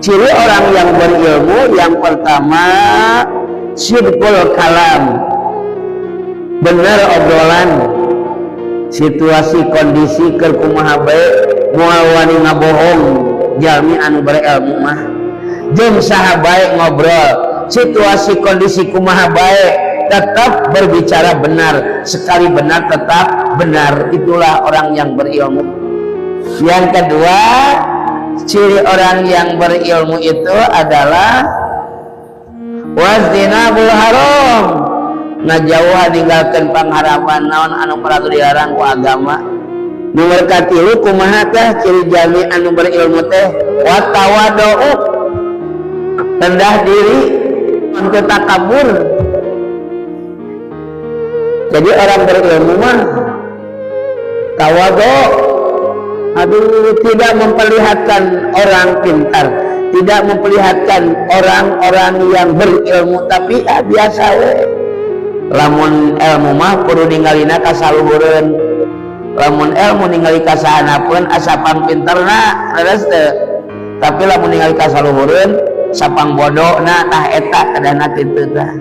Ciri orang yang berilmu yang pertama sidqul kalam, bener obrolan, situasi kondisi keur kumaha bae moal wani ngabohong jalmi anu berilmu mah jeung saha bae ngobrol situasi kondisi kumaha bae tetap berbicara benar, sekali benar tetap benar. Itulah orang yang berilmu. Yang kedua, ciri orang yang berilmu itu adalah wazinabul haram, ngajauhan ninggalkeun pangharapan naon anu paratu dilarang ku agama. Nomor katilu kumaha teh ciri jalmi anu berilmu teh watawadu, rendah diri, teu takabur. Jadi orang berilmu mah tawadu, tidak memperlihatkan orang pintar, tidak memperlihatkan orang-orang yang berilmu, tapi biasa we. Lamun ilmu mah kudu ningalina ka saluhureun, lamun ilmu ningali ka sahanapeun asapang pinterna leres teu, tapi lamun ningali ka saluhureun sapang bodona tah eta kadana kitu tah.